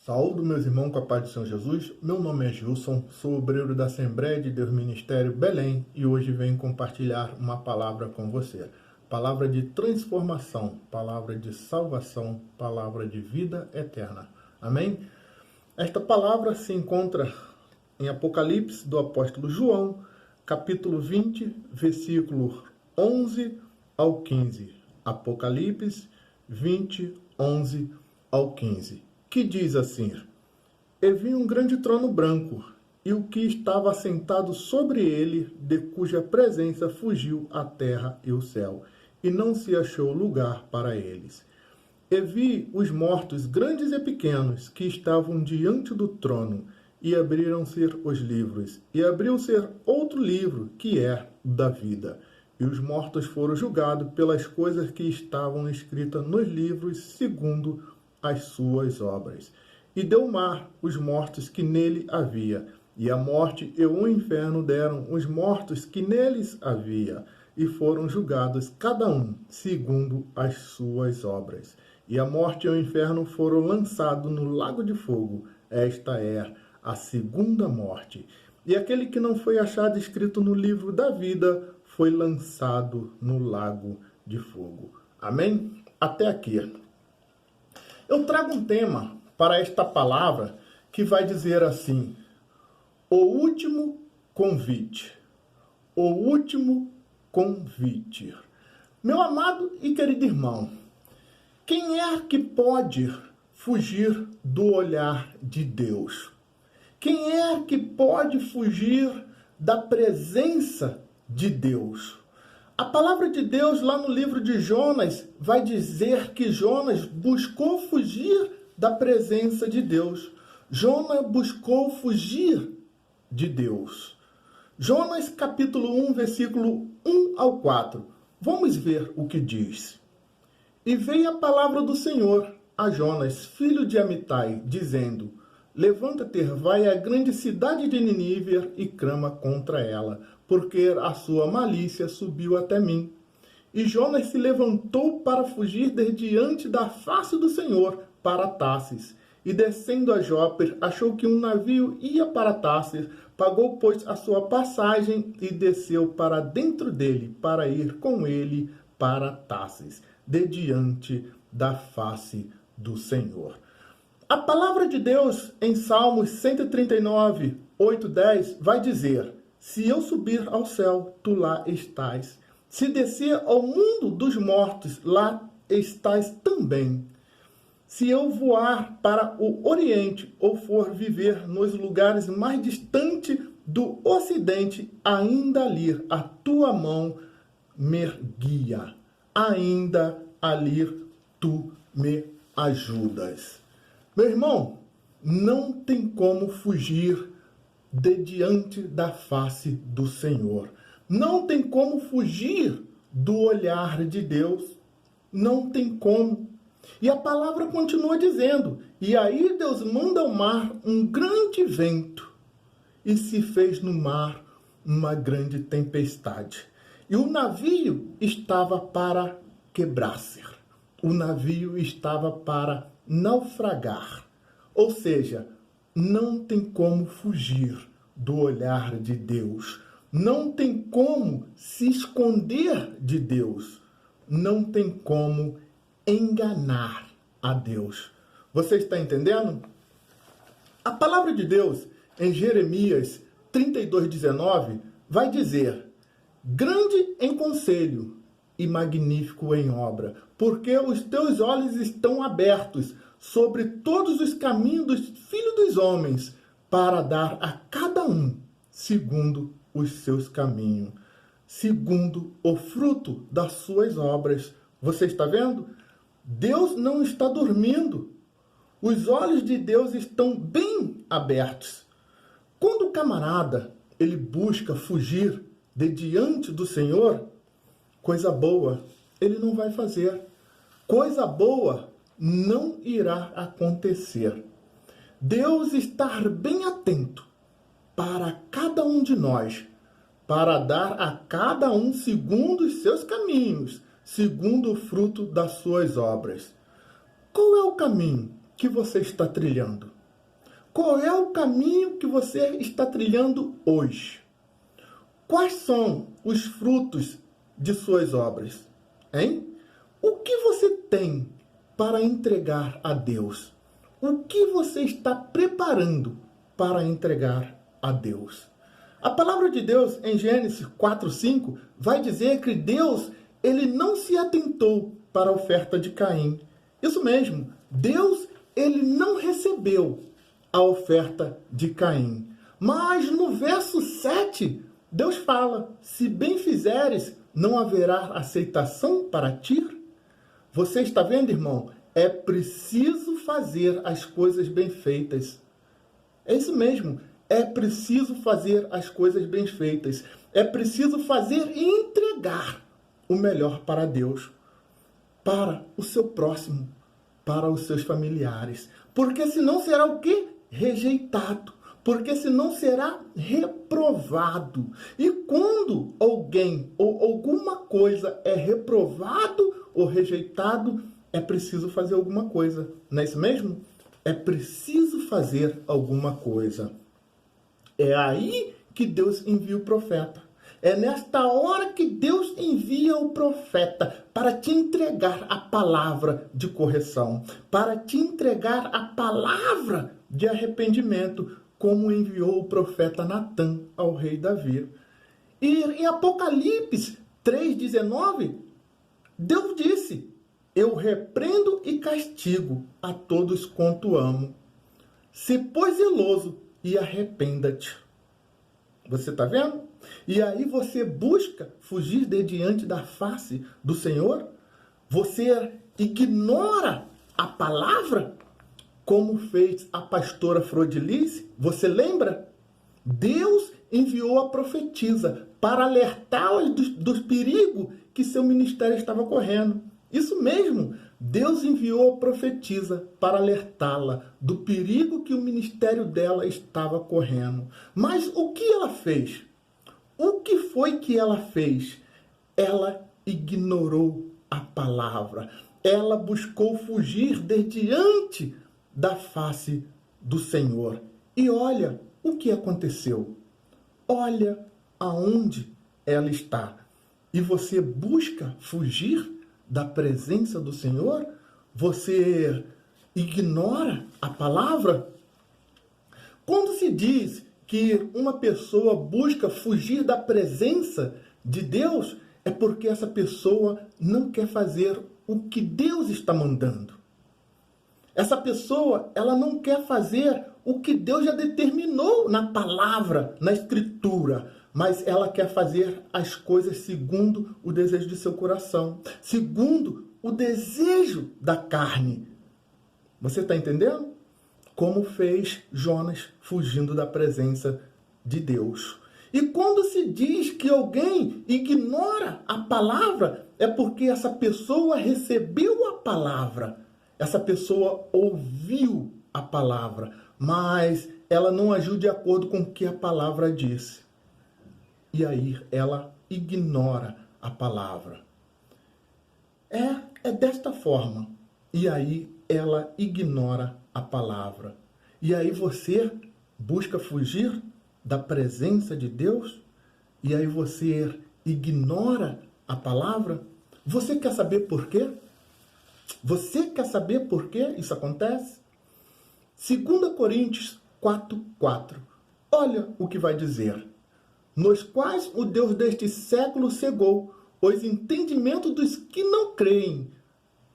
Saúdo meus irmãos com a paz do Senhor Jesus. Meu nome é Gilson, sou obreiro da Assembleia de Deus Ministério Belém e hoje venho compartilhar uma palavra com você. Palavra de transformação, palavra de salvação, palavra de vida eterna. Amém? Esta palavra se encontra em Apocalipse do apóstolo João, capítulo 20, versículo 11 ao 15. Apocalipse 20, 11 ao 15. Que diz assim: E vi um grande trono branco, e o que estava assentado sobre ele, de cuja presença fugiu a terra e o céu, e não se achou lugar para eles. E vi os mortos, grandes e pequenos, que estavam diante do trono, e abriram-se os livros, e abriu-se outro livro, que é o da vida. E os mortos foram julgados pelas coisas que estavam escritas nos livros, segundo as suas obras. E deu o mar os mortos que nele havia, e a morte e o inferno deram os mortos que neles havia, e foram julgados cada um segundo as suas obras. E a morte e o inferno foram lançados no lago de fogo. Esta é a segunda morte. E aquele que não foi achado escrito no livro da vida foi lançado no lago de fogo. Amém? Até aqui. Eu trago um tema para esta palavra que vai dizer assim: o último convite. O último convite. Meu amado e querido irmão, quem é que pode fugir do olhar de Deus? Quem é que pode fugir da presença de Deus? A palavra de Deus lá no livro de Jonas vai dizer que Jonas buscou fugir da presença de Deus. Jonas buscou fugir de Deus. Jonas capítulo 1, versículo 1 ao 4. Vamos ver o que diz. E veio a palavra do Senhor a Jonas, filho de Amitai, dizendo: Levanta-te, vai à grande cidade de Nínive e clama contra ela, porque a sua malícia subiu até mim. E Jonas se levantou para fugir de diante da face do Senhor para Tarsis. E descendo a Jope, achou que um navio ia para Tarsis, pagou, pois, a sua passagem e desceu para dentro dele, para ir com ele para Tarsis, de diante da face do Senhor. A palavra de Deus em Salmos 139, 8, 10 vai dizer: Se eu subir ao céu, tu lá estás. Se descer ao mundo dos mortos, lá estás também. Se eu voar para o Oriente ou for viver nos lugares mais distantes do Ocidente, ainda ali a tua mão me guia. Ainda ali tu me ajudas. Meu irmão, não tem como fugir de diante da face do Senhor. Não tem como fugir do olhar de Deus. Não tem como. E a palavra continua dizendo: E aí Deus manda ao mar um grande vento, e se fez no mar uma grande tempestade. E o navio estava para quebrar-se. O navio estava para naufragar. Ou seja, não tem como fugir do olhar de Deus. Não tem como se esconder de Deus. Não tem como enganar a Deus. Você está entendendo? A palavra de Deus em Jeremias 32:19 vai dizer: Grande em conselho e magnífico em obra, porque os teus olhos estão abertos sobre todos os caminhos dos filhos dos homens, para dar a cada um segundo os seus caminhos, segundo o fruto das suas obras. Você está vendo? Deus não está dormindo. Os olhos de Deus estão bem abertos. Quando o camarada ele busca fugir de diante do Senhor, coisa boa ele não vai fazer. Coisa boa não irá acontecer. Deus está bem atento para cada um de nós, para dar a cada um segundo os seus caminhos, segundo o fruto das suas obras. Qual é o caminho que você está trilhando? Qual é o caminho que você está trilhando hoje? Quais são os frutos de suas obras? Hein? O que você tem para entregar a Deus? O que você está preparando para entregar a Deus? A palavra de Deus em Gênesis 4:5 vai dizer que Deus, ele não se atentou para a oferta de Caim. Isso mesmo, Deus, ele não recebeu a oferta de Caim. Mas no verso 7, Deus fala: se bem fizeres, não haverá aceitação para ti? Você está vendo, irmão? É preciso fazer as coisas bem feitas. É isso mesmo. É preciso fazer as coisas bem feitas. É preciso fazer e entregar o melhor para Deus, para o seu próximo, para os seus familiares. Porque senão será o quê? Rejeitado. Porque senão será reprovado. E quando alguém ou alguma coisa é reprovado ou rejeitado, é preciso fazer alguma coisa. Não é isso mesmo? É preciso fazer alguma coisa. É aí que Deus envia o profeta. É nesta hora que Deus envia o profeta para te entregar a palavra de correção, para te entregar a palavra de arrependimento, como enviou o profeta Natã ao rei Davi. E em Apocalipse 3:19, Deus disse: eu repreendo e castigo a todos quanto amo. Se pois zeloso e arrependa-te. Você está vendo? E aí você busca fugir de diante da face do Senhor? Você ignora a palavra? Como fez a pastora Frodilice? Você lembra? Deus enviou a profetisa para alertá-la dos perigos que seu ministério estava correndo. Isso mesmo, Deus enviou a profetisa para alertá-la do perigo que o ministério dela estava correndo. Mas o que ela fez? O que foi que ela fez? Ela ignorou a palavra. Ela buscou fugir de diante da face do Senhor. E olha o que aconteceu. Olha aonde ela está. E você busca fugir da presença do Senhor? Você ignora a palavra? Quando se diz que uma pessoa busca fugir da presença de Deus, é porque essa pessoa não quer fazer o que Deus está mandando. Essa pessoa, ela não quer fazer o que Deus já determinou na palavra, na escritura, mas ela quer fazer as coisas segundo o desejo de seu coração, segundo o desejo da carne. Você está entendendo? Como fez Jonas fugindo da presença de Deus. E quando se diz que alguém ignora a palavra, é porque essa pessoa recebeu a palavra, essa pessoa ouviu a palavra, mas ela não agiu de acordo com o que a palavra disse. E aí ela ignora a palavra. É desta forma. E aí ela ignora a palavra. E aí você busca fugir da presença de Deus? E aí você ignora a palavra? Você quer saber por quê? Você quer saber por que isso acontece? 2 Coríntios 4:4. Olha o que vai dizer. Nos quais o Deus deste século cegou os entendimentos dos que não creem,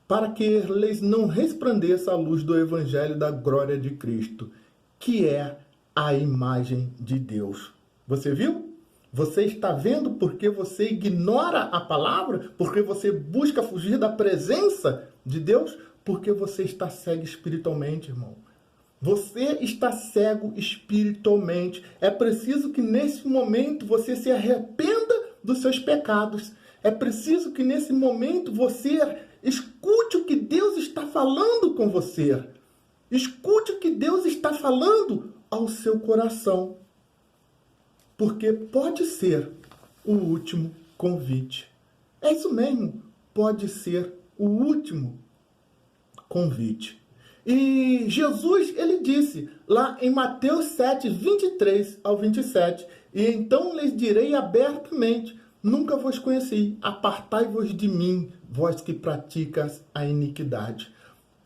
para que lhes não resplandeça a luz do evangelho da glória de Cristo, que é a imagem de Deus. Você viu? Você está vendo porque você ignora a palavra? Porque você busca fugir da presença de Deus? Porque você está cego espiritualmente, irmão. Você está cego espiritualmente. É preciso que nesse momento você se arrependa dos seus pecados. É preciso que nesse momento você escute o que Deus está falando com você. Escute o que Deus está falando ao seu coração. Porque pode ser o último convite. É isso mesmo. Pode ser o último convite. E Jesus, ele disse, lá em Mateus 7, 23 ao 27, e então lhes direi abertamente, nunca vos conheci, apartai-vos de mim, vós que praticas a iniquidade.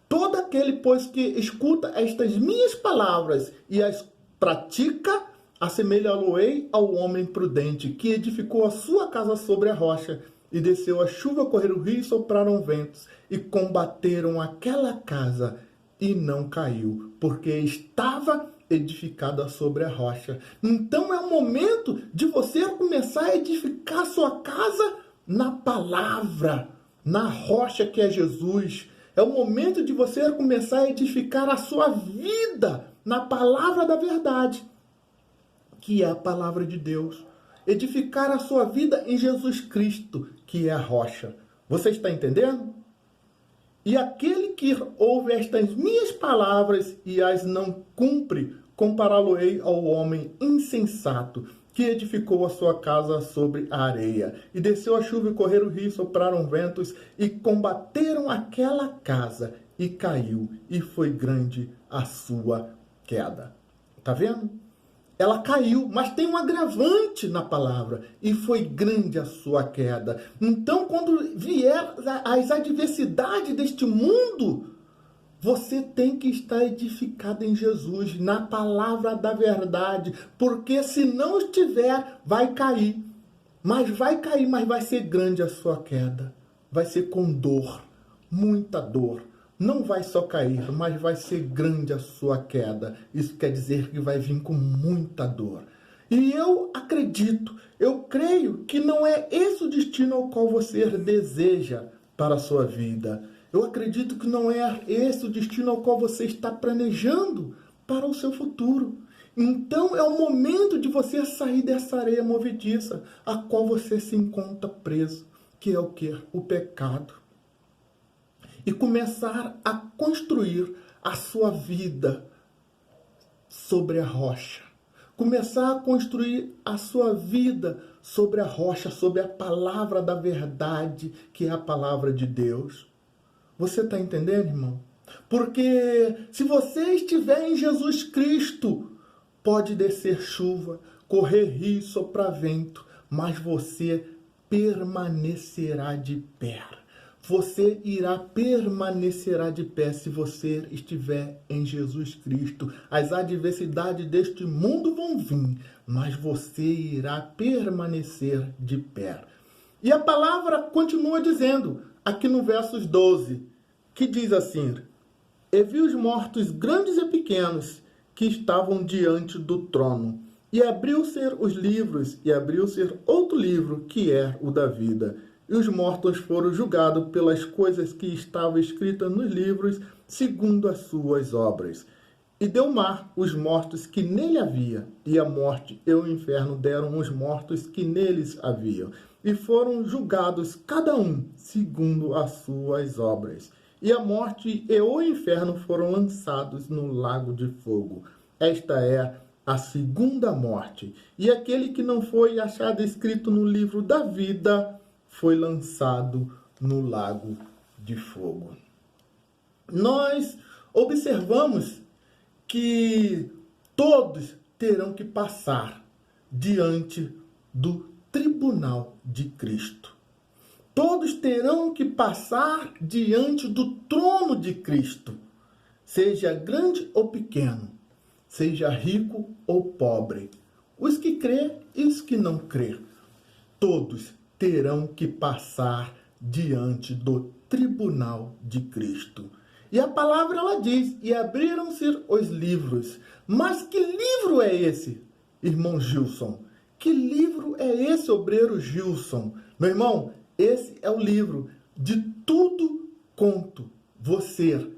Todo aquele, pois, que escuta estas minhas palavras e as pratica, assemelhá-lo-ei ao homem prudente, que edificou a sua casa sobre a rocha, e desceu a chuva, correram o rio e sopraram ventos, e combateram aquela casa, e não caiu, porque estava edificada sobre a rocha. Então é o momento de você começar a edificar sua casa na palavra, na rocha que é Jesus. É o momento de você começar a edificar a sua vida na palavra da verdade, que é a palavra de Deus. Edificar a sua vida em Jesus Cristo, que é a rocha. Você está entendendo? E aquele que ouve estas minhas palavras e as não cumpre, compará-lo-ei ao homem insensato, que edificou a sua casa sobre a areia. E desceu a chuva e correram o rio, sopraram ventos, e combateram aquela casa, e caiu, e foi grande a sua queda. Tá vendo? Ela caiu, mas tem um agravante na palavra. E foi grande a sua queda. Então, quando vier as adversidades deste mundo, você tem que estar edificado em Jesus, na palavra da verdade. Porque se não estiver, vai cair. Mas vai cair, mas vai ser grande a sua queda. Vai ser com dor, muita dor. Não vai só cair, mas vai ser grande a sua queda. Isso quer dizer que vai vir com muita dor. E eu acredito, eu creio que não é esse o destino ao qual você deseja para a sua vida. Eu acredito que não é esse o destino ao qual você está planejando para o seu futuro. Então é o momento de você sair dessa areia movediça, a qual você se encontra preso, que é o quê? O pecado. E começar a construir a sua vida sobre a rocha. Começar a construir a sua vida sobre a rocha, sobre a palavra da verdade, que é a palavra de Deus. Você está entendendo, irmão? Porque se você estiver em Jesus Cristo, pode descer chuva, correr rio, soprar vento, mas você permanecerá de pé. Você permanecerá de pé se você estiver em Jesus Cristo. As adversidades deste mundo vão vir, mas você irá permanecer de pé. E a palavra continua dizendo, aqui no versos 12, que diz assim, e vi os mortos grandes e pequenos que estavam diante do trono. E abriu-se os livros, e abriu-se outro livro, que é o da vida. E os mortos foram julgados pelas coisas que estavam escritas nos livros, segundo as suas obras. E deu o mar os mortos que nele havia, e a morte e o inferno deram os mortos que neles haviam. E foram julgados cada um, segundo as suas obras. E a morte e o inferno foram lançados no lago de fogo. Esta é a segunda morte. E aquele que não foi achado escrito no livro da vida foi lançado no lago de fogo. Nós observamos que todos terão que passar diante do tribunal de Cristo. Todos terão que passar diante do trono de Cristo, seja grande ou pequeno, seja rico ou pobre, os que crê e os que não crê. Todos terão que passar diante do tribunal de Cristo. E a palavra ela diz, e abriram-se os livros. Mas que livro é esse, irmão Gilson? Que livro é esse, obreiro Gilson? Meu irmão, esse é o livro de tudo quanto você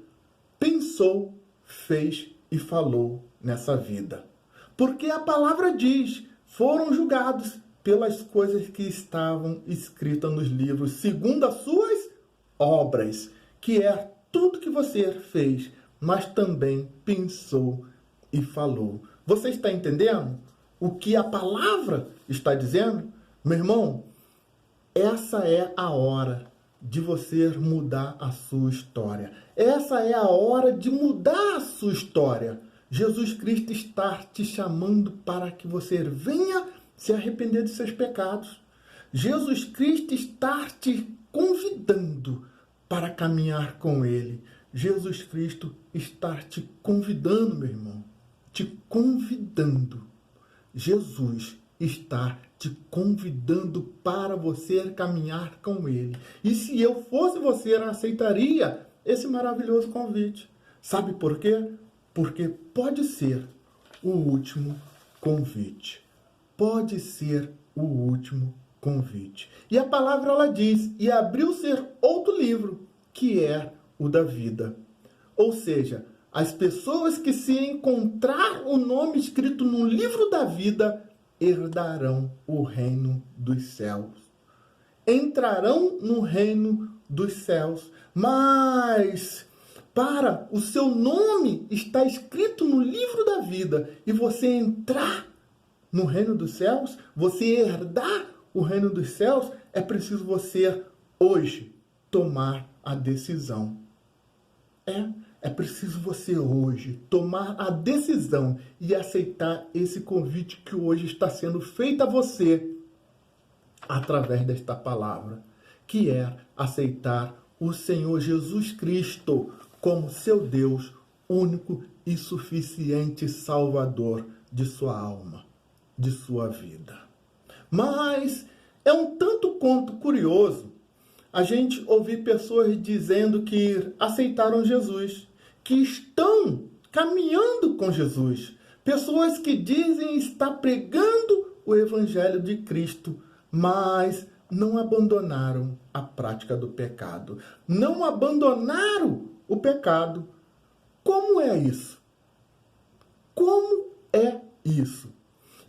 pensou, fez e falou nessa vida. Porque a palavra diz, foram julgados pelas coisas que estavam escritas nos livros, segundo as suas obras, que é tudo que você fez, mas também pensou e falou. Você está entendendo o que a palavra está dizendo? Meu irmão, essa é a hora de você mudar a sua história. Essa é a hora de mudar a sua história. Jesus Cristo está te chamando para que você venha se arrepender de seus pecados. Jesus Cristo está te convidando para caminhar com Ele. Jesus Cristo está te convidando, meu irmão. Te convidando. Jesus está te convidando para você caminhar com Ele. E se eu fosse você, eu aceitaria esse maravilhoso convite. Sabe por quê? Porque pode ser o último convite. Pode ser o último convite. E a palavra ela diz, e abriu-se outro livro, que é o da vida. Ou seja, as pessoas que se encontrar o nome escrito no livro da vida, herdarão o reino dos céus. Entrarão no reino dos céus. Mas para o seu nome estar escrito no livro da vida e você entrar no reino dos céus, você herdar o reino dos céus, é preciso você hoje tomar a decisão. É preciso você hoje tomar a decisão e aceitar esse convite que hoje está sendo feito a você através desta palavra, que é aceitar o Senhor Jesus Cristo como seu Deus único e suficiente Salvador de sua alma, de sua vida. Mas é um tanto quanto curioso a gente ouvir pessoas dizendo que aceitaram Jesus, que estão caminhando com Jesus. Pessoas que dizem estar pregando o Evangelho de Cristo, mas não abandonaram a prática do pecado. Não abandonaram o pecado. Como é isso? Como é isso?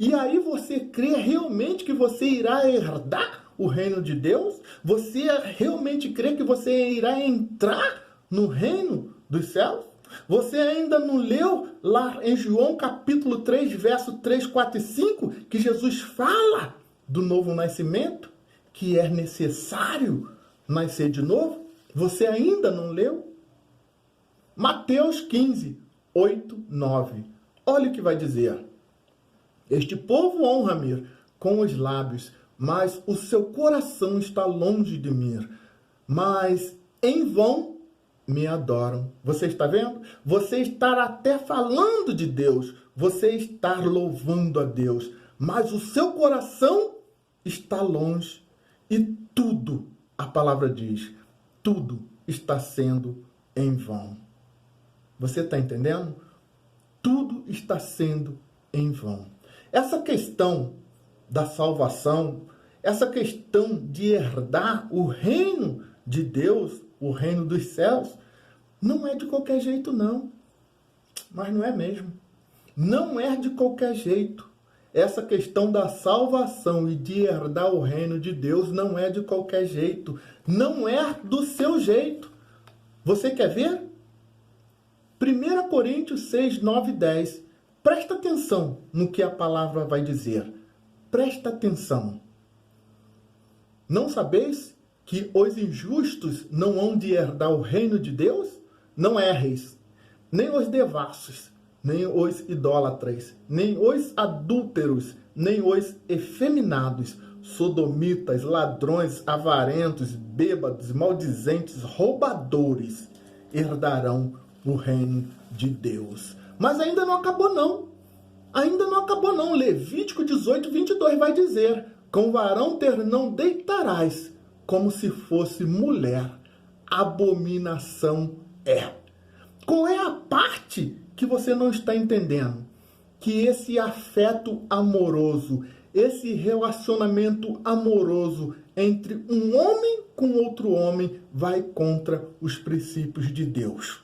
E aí você crê realmente que você irá herdar o reino de Deus? Você realmente crê que você irá entrar no reino dos céus? Você ainda não leu lá em João capítulo 3, verso 3, 4 e 5, que Jesus fala do novo nascimento, que é necessário nascer de novo? Você ainda não leu? Mateus 15, 8, 9. Olha o que vai dizer. Este povo honra-me com os lábios, mas o seu coração está longe de mim. Mas em vão me adoram. Você está vendo? Você está até falando de Deus. Você está louvando a Deus. Mas o seu coração está longe. E tudo, a palavra diz, tudo está sendo em vão. Você está entendendo? Tudo está sendo em vão. Essa questão da salvação, essa questão de herdar o reino de Deus, o reino dos céus, não é de qualquer jeito, não. Mas não é mesmo. Não é de qualquer jeito. Essa questão da salvação e de herdar o reino de Deus não é de qualquer jeito. Não é do seu jeito. Você quer ver? 1 Coríntios 6, 9 e 10. Presta atenção no que a palavra vai dizer. Presta atenção. Não sabeis que os injustos não hão de herdar o reino de Deus? Não erreis, nem os devassos, nem os idólatras, nem os adúlteros, nem os efeminados, sodomitas, ladrões, avarentos, bêbados, maldizentes, roubadores, herdarão o reino de Deus. Mas ainda não acabou não. Ainda não acabou não. Levítico 18, 22 vai dizer: com varão ter não deitarás, como se fosse mulher. Abominação é. Qual é a parte que você não está entendendo? Que esse afeto amoroso, esse relacionamento amoroso entre um homem com outro homem vai contra os princípios de Deus.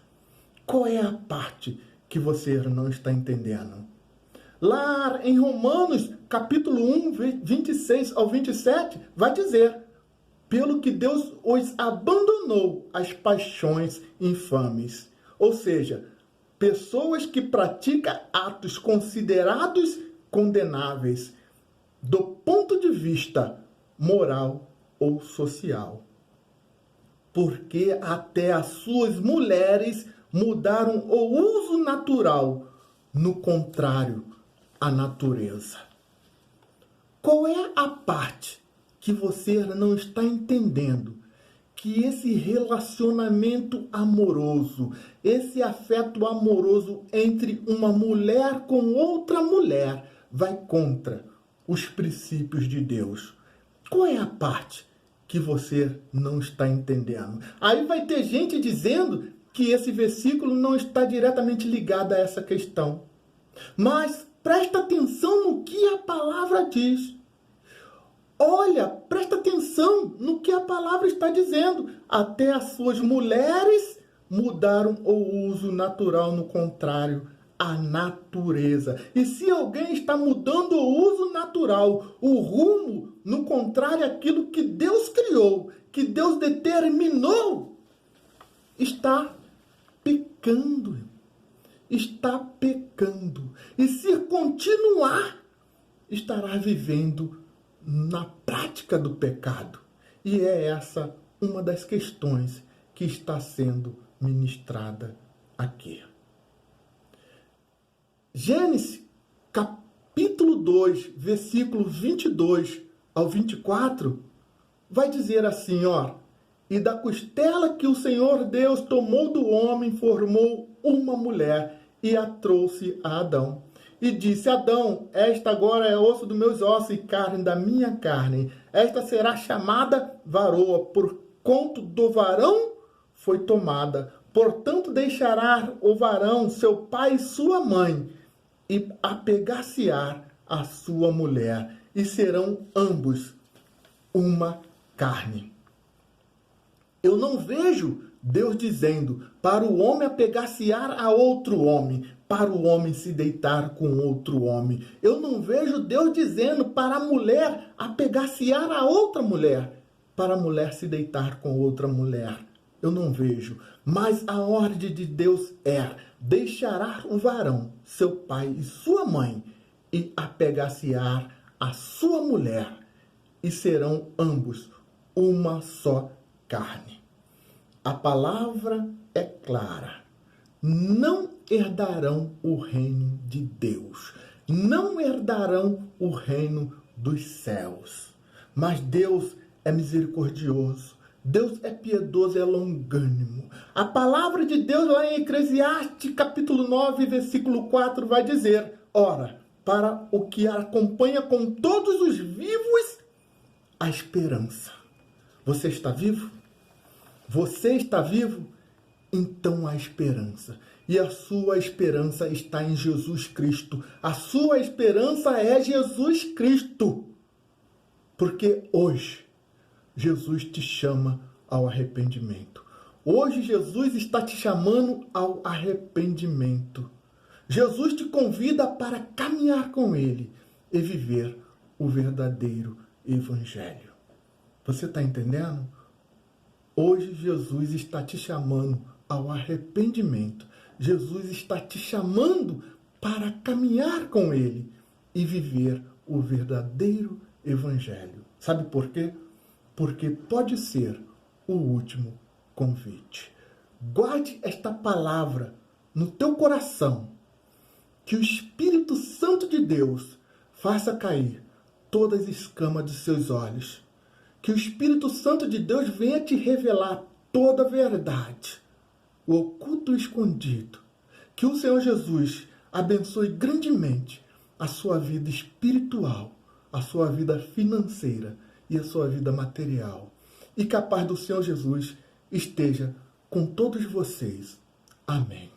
Qual é a parte que você não está entendendo? Lá em Romanos, capítulo 1, 26 ao 27, vai dizer: pelo que Deus os abandonou às paixões infames. Ou seja, pessoas que praticam atos considerados condenáveis do ponto de vista moral ou social. porque até as suas mulheres mudaram o uso natural, no contrário à natureza. Qual é a parte que você não está entendendo? Que esse relacionamento amoroso, esse afeto amoroso entre uma mulher com outra mulher vai contra os princípios de Deus. Qual é a parte que você não está entendendo? Aí vai ter gente dizendo que esse versículo não está diretamente ligado a essa questão. Mas presta atenção no que a palavra diz. Olha, presta atenção no que a palavra está dizendo. Até as suas mulheres mudaram o uso natural, no contrário à natureza. E se alguém está mudando o uso natural, o rumo, no contrário àquilo que Deus criou, que Deus determinou, está pecando. Está pecando. E se continuar, estará vivendo na prática do pecado. E é essa uma das questões que está sendo ministrada aqui. Gênesis, capítulo 2, versículo 22 ao 24, vai dizer assim, ó: e da costela que o Senhor Deus tomou do homem, formou uma mulher e a trouxe a Adão. E disse: Adão, esta agora é osso dos meus ossos e carne da minha carne. Esta será chamada varoa, por quanto do varão foi tomada. Portanto, deixará o varão seu pai e sua mãe, e apegar-se-á a sua mulher, e serão ambos uma carne. Eu não vejo Deus dizendo para o homem apegar-se-á a outro homem, para o homem se deitar com outro homem. Eu não vejo Deus dizendo para a mulher apegar-se-á a outra mulher, para a mulher se deitar com outra mulher. Eu não vejo. Mas a ordem de Deus é: deixará o varão, seu pai e sua mãe, e apegar-se-á a sua mulher, e serão ambos uma só carne. A palavra é clara. Não herdarão o reino de Deus. Não herdarão o reino dos céus. Mas Deus é misericordioso. Deus é piedoso e é longânimo. A palavra de Deus lá em Eclesiastes, capítulo 9, versículo 4, vai dizer: ora, para o que acompanha com todos os vivos, a esperança. Você está vivo? Você está vivo? Então há esperança. E a sua esperança está em Jesus Cristo. A sua esperança é Jesus Cristo. Porque hoje Jesus te chama ao arrependimento. Hoje Jesus está te chamando ao arrependimento. Jesus te convida para caminhar com Ele e viver o verdadeiro Evangelho. Você está entendendo? Hoje Jesus está te chamando ao arrependimento. Jesus está te chamando para caminhar com Ele e viver o verdadeiro Evangelho. Sabe por quê? Porque pode ser o último convite. Guarde esta palavra no teu coração. Que o Espírito Santo de Deus faça cair todas as escamas dos seus olhos. Que o Espírito Santo de Deus venha te revelar toda a verdade, o oculto e o escondido. Que o Senhor Jesus abençoe grandemente a sua vida espiritual, a sua vida financeira e a sua vida material. E que a paz do Senhor Jesus esteja com todos vocês. Amém.